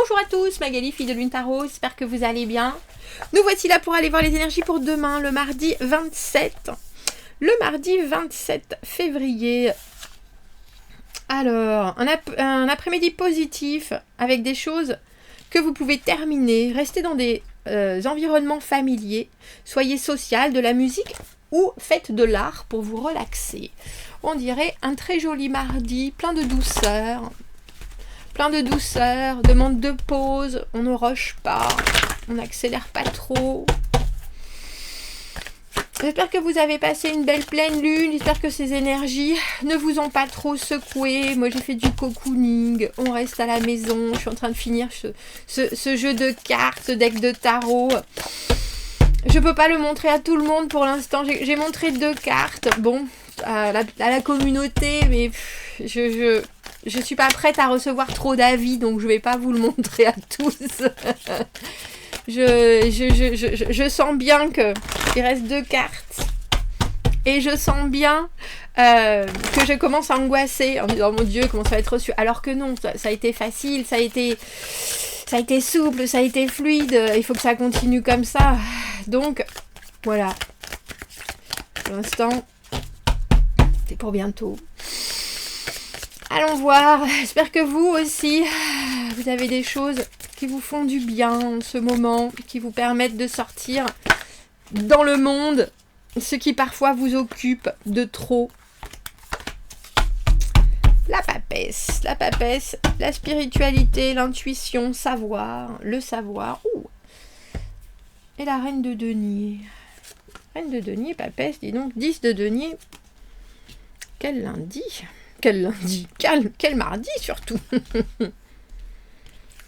Bonjour à tous, Magali, fille de Lune Tarot, j'espère que vous allez bien. Nous voici là pour aller voir les énergies pour demain, le mardi 27. Le mardi 27 février. Alors, un après-midi positif avec des choses que vous pouvez terminer. Restez dans des environnements familiers. Soyez social, de la musique ou faites de l'art pour vous relaxer. On dirait un très joli mardi, plein de douceur. Plein de douceur, demande de pause, on ne rush pas, on n'accélère pas trop. J'espère que vous avez passé une belle pleine lune, j'espère que ces énergies ne vous ont pas trop secoué. Moi j'ai fait du cocooning, on reste à la maison, je suis en train de finir ce jeu de cartes, ce deck de tarot. Je peux pas le montrer à tout le monde pour l'instant, j'ai montré 2 cartes, bon, à la communauté, mais je suis pas prête à recevoir trop d'avis, donc je vais pas vous le montrer à tous. Je sens bien qu'il reste 2 cartes. Et je sens bien que je commence à angoisser en me disant, mon Dieu, comment ça va être reçu. Alors que non, ça a été facile, ça a été souple, ça a été fluide. Il faut que ça continue comme ça. Donc, voilà. Pour l'instant, c'est pour bientôt. Allons voir, j'espère que vous aussi, vous avez des choses qui vous font du bien en ce moment, qui vous permettent de sortir dans le monde, ce qui parfois vous occupe de trop. La papesse, la spiritualité, l'intuition, savoir, le savoir. Ouh. Et la reine de denier. Reine de denier, papesse, dis donc, 10 de denier. Quel lundi! Quel lundi, quel mardi surtout.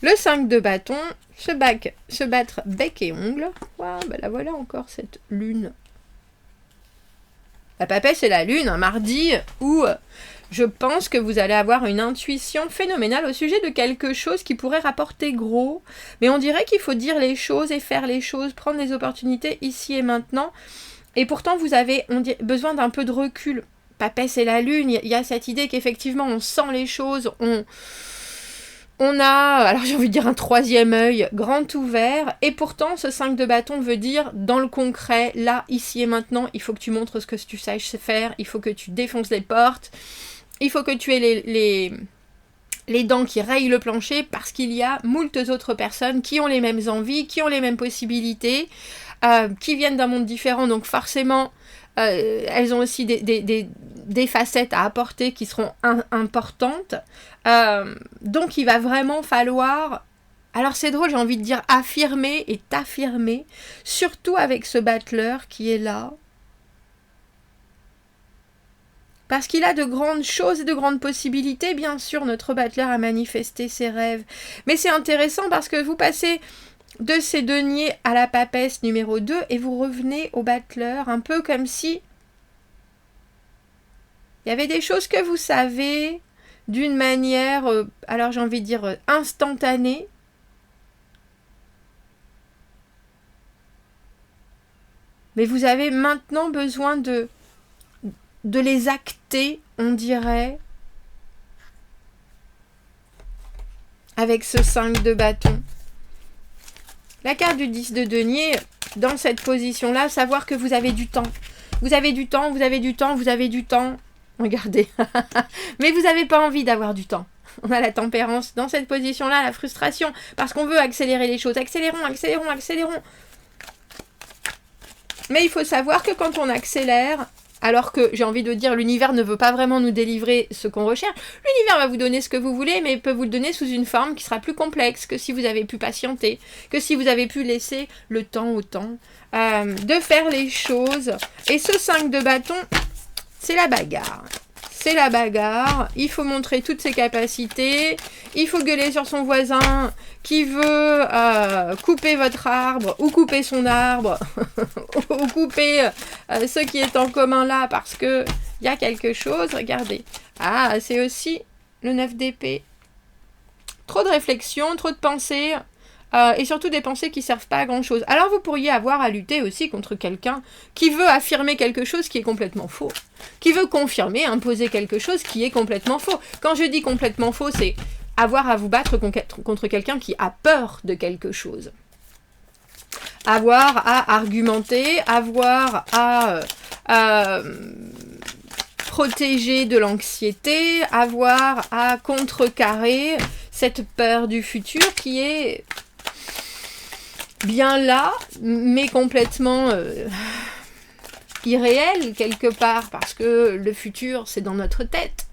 Le 5 de bâton, se battre bec et ongles. Wow, ben la voilà encore cette lune. La papesse et la lune, un mardi où je pense que vous allez avoir une intuition phénoménale au sujet de quelque chose qui pourrait rapporter gros. Mais on dirait qu'il faut dire les choses et faire les choses, prendre les opportunités ici et maintenant. Et pourtant vous avez besoin d'un peu de recul. Papesse et la lune, il y a cette idée qu'effectivement on sent les choses, on a, alors j'ai envie de dire un 3e œil grand ouvert, et pourtant ce 5 de bâton veut dire dans le concret, là, ici et maintenant, il faut que tu montres ce que tu saches faire, il faut que tu défonces les portes, il faut que tu aies les dents qui rayent le plancher, parce qu'il y a moult autres personnes qui ont les mêmes envies, qui ont les mêmes possibilités, qui viennent d'un monde différent, donc forcément elles ont aussi des facettes à apporter qui seront importantes. Donc il va vraiment falloir, alors c'est drôle, j'ai envie de dire affirmer et t'affirmer, surtout avec ce battleur qui est là. Parce qu'il a de grandes choses et de grandes possibilités, bien sûr, notre battleur a manifesté ses rêves. Mais c'est intéressant parce que vous passez de ces deniers à la papesse numéro 2 et vous revenez au battleur un peu comme si il y avait des choses que vous savez d'une manière, alors j'ai envie de dire instantanée, mais vous avez maintenant besoin de les acter, on dirait, avec ce 5 de bâton. La carte du 10 de denier, dans cette position-là, savoir que vous avez du temps. Vous avez du temps, vous avez du temps, vous avez du temps. Regardez. Mais vous n'avez pas envie d'avoir du temps. On a la tempérance. Dans cette position-là, la frustration. Parce qu'on veut accélérer les choses. Accélérons, accélérons, accélérons. Mais il faut savoir que quand on accélère, alors que j'ai envie de dire l'univers ne veut pas vraiment nous délivrer ce qu'on recherche, l'univers va vous donner ce que vous voulez, mais il peut vous le donner sous une forme qui sera plus complexe que si vous avez pu patienter, que si vous avez pu laisser le temps au temps de faire les choses. Et ce 5 de bâton, c'est la bagarre. C'est la bagarre, il faut montrer toutes ses capacités, il faut gueuler sur son voisin qui veut couper votre arbre, ou couper son arbre, ou couper ce qui est en commun là, parce que il y a quelque chose, regardez. Ah, c'est aussi le 9 d'épée. Trop de réflexion, trop de pensées, et surtout des pensées qui ne servent pas à grand chose. Alors vous pourriez avoir à lutter aussi contre quelqu'un qui veut affirmer quelque chose qui est complètement faux, qui veut confirmer, imposer quelque chose qui est complètement faux. Quand je dis complètement faux, c'est avoir à vous battre contre quelqu'un qui a peur de quelque chose. Avoir à argumenter, avoir à protéger de l'anxiété, avoir à contrecarrer cette peur du futur qui est bien là, mais complètement irréel quelque part, parce que le futur, c'est dans notre tête.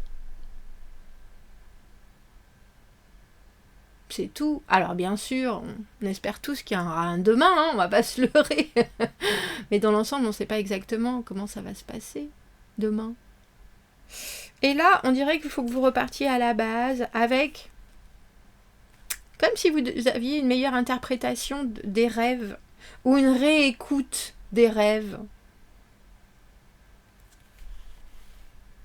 C'est tout. Alors bien sûr, on espère tous qu'il y aura un demain, hein, on va pas se leurrer. Mais dans l'ensemble, on ne sait pas exactement comment ça va se passer demain. Et là, on dirait qu'il faut que vous repartiez à la base avec... Comme si vous aviez une meilleure interprétation des rêves, ou une réécoute des rêves.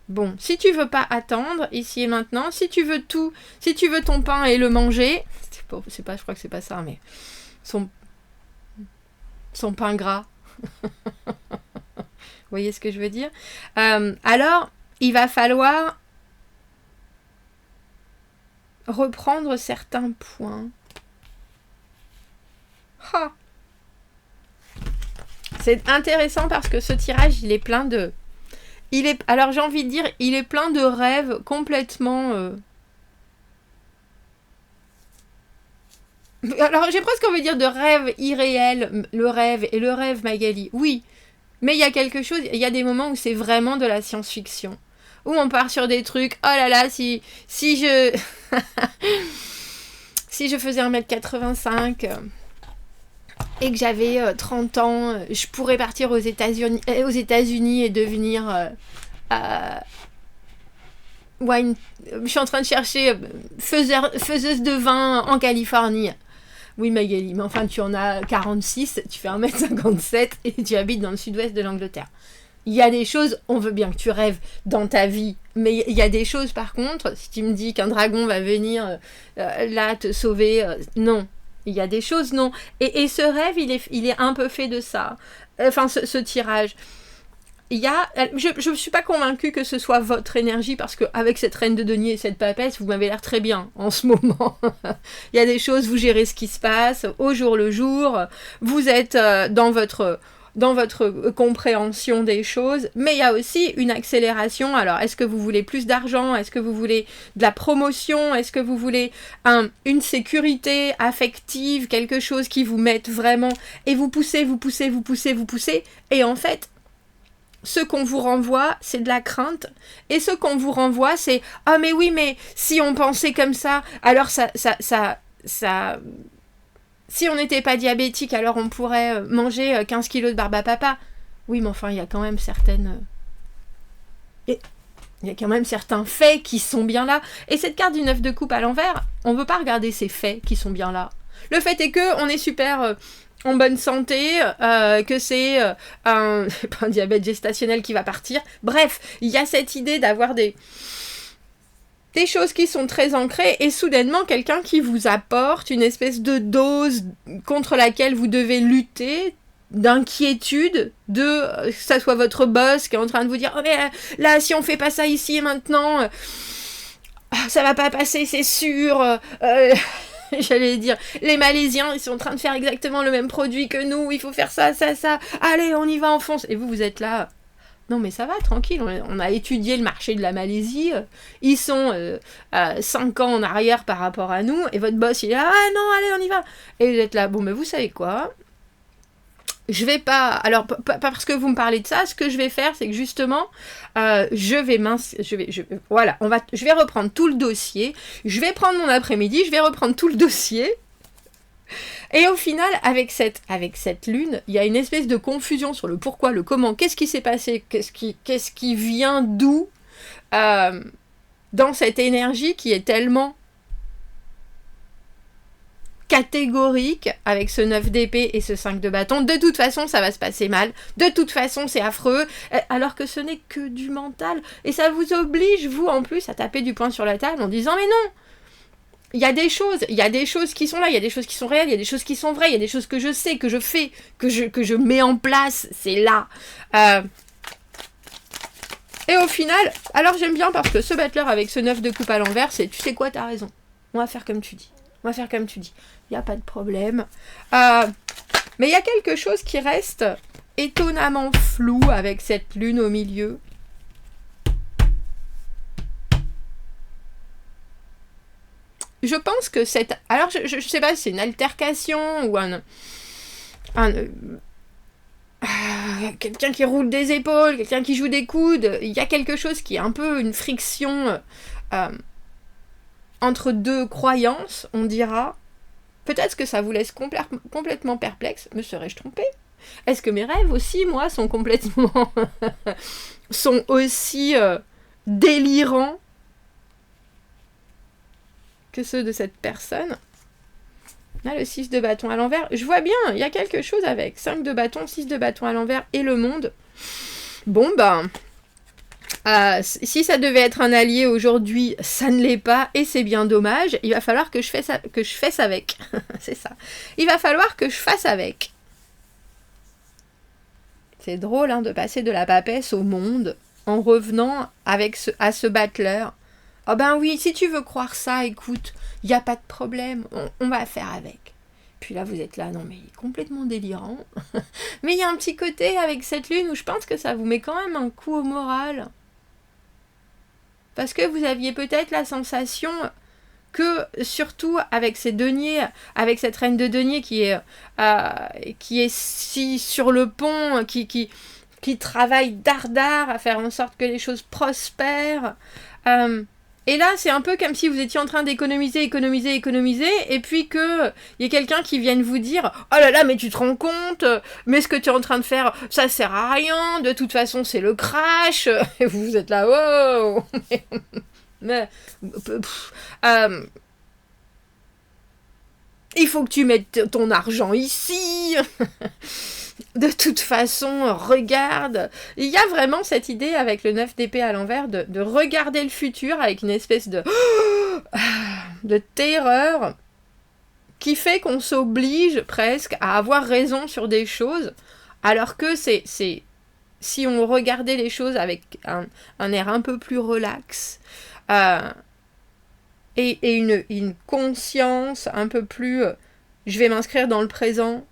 Bon, si tu veux pas attendre, ici et maintenant, si tu veux tout, si tu veux ton pain et le manger, je crois que c'est pas ça, mais son pain gras, vous voyez ce que je veux dire, alors, il va falloir reprendre certains points. Ah. C'est intéressant parce que ce tirage, il est plein de... alors j'ai envie de dire, il est plein de rêves complètement... Alors j'ai presque envie de dire de rêves irréels, le rêve Magali, oui. Mais il y a quelque chose, il y a des moments où c'est vraiment de la science-fiction. Où on part sur des trucs, oh là là, si je... si je faisais 1m85 et que j'avais 30 ans, je pourrais partir aux États-Unis et devenir... je suis en train de chercher faiseuse de vin en Californie. Oui Magali, mais enfin tu en as 46, tu fais 1m57 et tu habites dans le sud-ouest de l'Angleterre. Il y a des choses, on veut bien que tu rêves dans ta vie, mais il y a des choses par contre, si tu me dis qu'un dragon va venir là te sauver, non. Il y a des choses, non. Et ce rêve, il est un peu fait de ça. Enfin, ce tirage. Je ne suis pas convaincue que ce soit votre énergie, parce qu'avec cette reine de denier et cette papesse, vous m'avez l'air très bien en ce moment. Il y a des choses, vous gérez ce qui se passe au jour le jour, vous êtes dans votre compréhension des choses, mais il y a aussi une accélération. Alors, est-ce que vous voulez plus d'argent? Est-ce que vous voulez de la promotion? Est-ce que vous voulez une sécurité affective, quelque chose qui vous mette vraiment... Et vous poussez, et en fait... Ce qu'on vous renvoie, c'est de la crainte. Et ce qu'on vous renvoie, c'est « Ah mais oui, mais si on pensait comme ça, alors ça... Si on n'était pas diabétique, alors on pourrait manger 15 kilos de barbe à papa. » Oui, mais enfin, il y a quand même certaines... Il y a quand même certains faits qui sont bien là. Et cette carte du 9 de coupe à l'envers, on ne veut pas regarder ces faits qui sont bien là. Le fait est que on est super... en bonne santé, que c'est pas un diabète gestationnel qui va partir. Bref, il y a cette idée d'avoir des choses qui sont très ancrées et soudainement quelqu'un qui vous apporte une espèce de dose contre laquelle vous devez lutter, d'inquiétude, que ça soit votre boss qui est en train de vous dire « Oh mais là, si on fait pas ça ici et maintenant, ça va pas passer, c'est sûr. J'allais dire, les Malaisiens, ils sont en train de faire exactement le même produit que nous, il faut faire ça, allez, on y va, on fonce. » Et vous êtes là, non mais ça va, tranquille, on a étudié le marché de la Malaisie, ils sont 5 ans en arrière par rapport à nous, et votre boss, il est là, ah non, allez, on y va. Et vous êtes là, bon, mais vous savez quoi ? Je vais pas... Alors, pas parce que vous me parlez de ça, ce que je vais faire, c'est que justement, je vais reprendre tout le dossier, je vais prendre mon après-midi, je vais reprendre tout le dossier, et au final, avec cette lune, il y a une espèce de confusion sur le pourquoi, le comment, qu'est-ce qui s'est passé, qu'est-ce qui vient d'où, dans cette énergie qui est tellement catégorique avec ce 9 d'épée et ce 5 de bâton. De toute façon, ça va se passer mal. De toute façon, c'est affreux. Alors que ce n'est que du mental. Et ça vous oblige, vous, en plus, à taper du poing sur la table en disant « Mais non ! Il y a des choses qui sont là, il y a des choses qui sont réelles, il y a des choses qui sont vraies, il y a des choses que je sais, que je fais, que je mets en place. C'est là. » Et au final, alors j'aime bien parce que ce battleur avec ce 9 de coupe à l'envers, c'est « Tu sais quoi, t'as raison. On va faire comme tu dis. On va faire comme tu dis. Il n'y a pas de problème. Mais il y a quelque chose qui reste étonnamment flou avec cette lune au milieu. Je pense que cette... Alors, je ne sais pas si c'est une altercation ou quelqu'un qui roule des épaules, quelqu'un qui joue des coudes. Il y a quelque chose qui est un peu une friction entre deux croyances, on dira. Peut-être que ça vous laisse complètement perplexe. Me serais-je trompée? Est-ce que mes rêves aussi, moi, sont complètement... sont aussi délirants que ceux de cette personne? Là, le 6 de bâton à l'envers. Je vois bien, il y a quelque chose avec. 5 de bâton, 6 de bâton à l'envers et le monde. Bon, ben... si ça devait être un allié aujourd'hui, ça ne l'est pas et c'est bien dommage. Il va falloir que je fasse avec. C'est ça. Il va falloir que je fasse avec. C'est drôle de passer de la papesse au monde en revenant à ce battleur. Oh ben oui, si tu veux croire ça, écoute, il n'y a pas de problème, on va faire avec. Puis là, vous êtes là, non mais il est complètement délirant. Mais il y a un petit côté avec cette lune où je pense que ça vous met quand même un coup au moral. Parce que vous aviez peut-être la sensation que, surtout avec ces deniers, avec cette reine de deniers qui est si sur le pont, qui travaille dardard à faire en sorte que les choses prospèrent. Et là, c'est un peu comme si vous étiez en train d'économiser, et puis qu'il y ait quelqu'un qui vienne vous dire « Oh là là, mais tu te rends compte, mais ce que tu es en train de faire, ça sert à rien, de toute façon, c'est le crash. » Et vous êtes là « Wow !» il faut que tu mettes ton argent ici. De toute façon, regarde. Il y a vraiment cette idée avec le 9 d'épée à l'envers de regarder le futur avec une espèce de terreur qui fait qu'on s'oblige presque à avoir raison sur des choses, alors que c'est si on regardait les choses avec un air un peu plus relax et une conscience un peu plus je vais m'inscrire dans le présent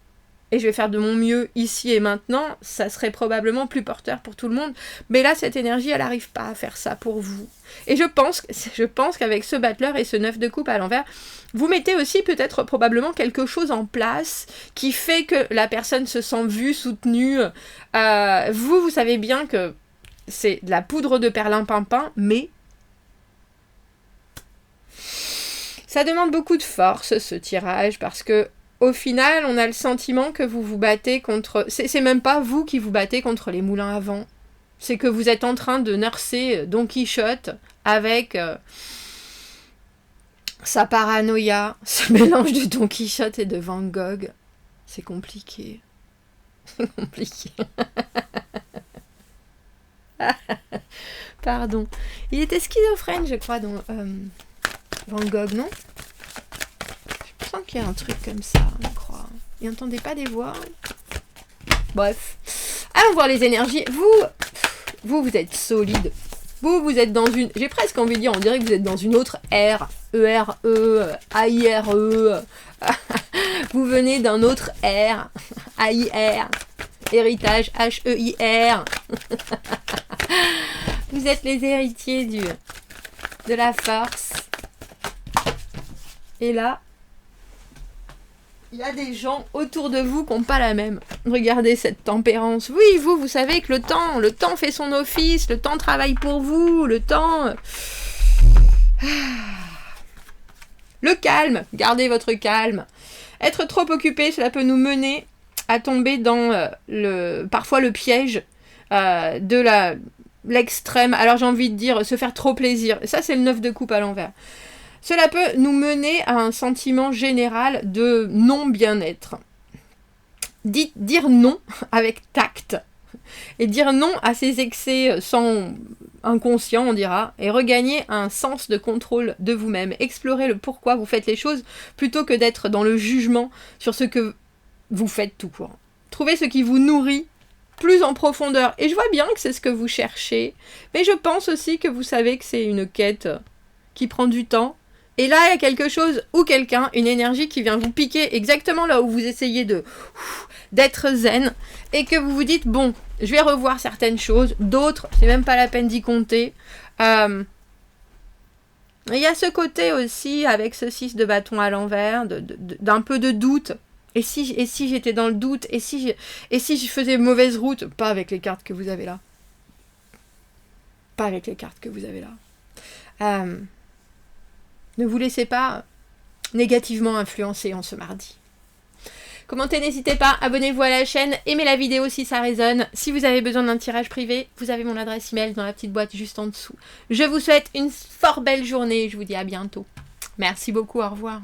et je vais faire de mon mieux ici et maintenant, ça serait probablement plus porteur pour tout le monde. Mais là, cette énergie, elle n'arrive pas à faire ça pour vous. Et je pense qu'avec ce battleur et ce 9 de coupe à l'envers, vous mettez aussi peut-être probablement quelque chose en place qui fait que la personne se sent vue, soutenue. Vous savez bien que c'est de la poudre de perlimpinpin, mais ça demande beaucoup de force, ce tirage, parce que au final, on a le sentiment que vous vous battez contre... C'est même pas vous qui vous battez contre les moulins à vent. C'est que vous êtes en train de nurser Don Quichotte avec sa paranoïa, ce mélange de Don Quichotte et de Van Gogh. C'est compliqué. C'est compliqué. Pardon. Il était schizophrène, je crois, dans Van Gogh, non ? Je sens qu'il y a un truc comme ça, je crois. Il n'entendait pas des voix. Bref. Allons voir les énergies. Vous êtes solide. Vous êtes dans une... J'ai presque envie de dire, on dirait que vous êtes dans une autre ère. E-R-E, A-I-R-E. Vous venez d'un autre ère. A-I-R. Héritage, H-E-I-R. Vous êtes les héritiers de la force. Et là, il y a des gens autour de vous qui n'ont pas la même. Regardez cette tempérance. Oui, vous savez que le temps fait son office, le temps travaille pour vous, le temps... Le calme, gardez votre calme. Être trop occupé, cela peut nous mener à tomber dans parfois le piège de l'extrême. Alors j'ai envie de dire, se faire trop plaisir. Ça, c'est le 9 de coupe à l'envers. Cela peut nous mener à un sentiment général de non-bien-être. Dire non avec tact. Et dire non à ces excès inconscients, on dira. Et regagner un sens de contrôle de vous-même. Explorer le pourquoi vous faites les choses plutôt que d'être dans le jugement sur ce que vous faites tout court. Trouvez ce qui vous nourrit plus en profondeur. Et je vois bien que c'est ce que vous cherchez. Mais je pense aussi que vous savez que c'est une quête qui prend du temps. Et là, il y a quelque chose ou quelqu'un, une énergie qui vient vous piquer exactement là où vous essayez d'être zen et que vous vous dites, bon, je vais revoir certaines choses, d'autres, c'est même pas la peine d'y compter. Il y a ce côté aussi, avec ce 6 de bâton à l'envers, d'un peu de doute. Et si j'étais dans le doute, et si je faisais mauvaise route, pas avec les cartes que vous avez là. Pas avec les cartes que vous avez là. Ne vous laissez pas négativement influencer en ce mardi. Commentez, n'hésitez pas, abonnez-vous à la chaîne, aimez la vidéo si ça résonne. Si vous avez besoin d'un tirage privé, vous avez mon adresse email dans la petite boîte juste en dessous. Je vous souhaite une fort belle journée et je vous dis à bientôt. Merci beaucoup, au revoir.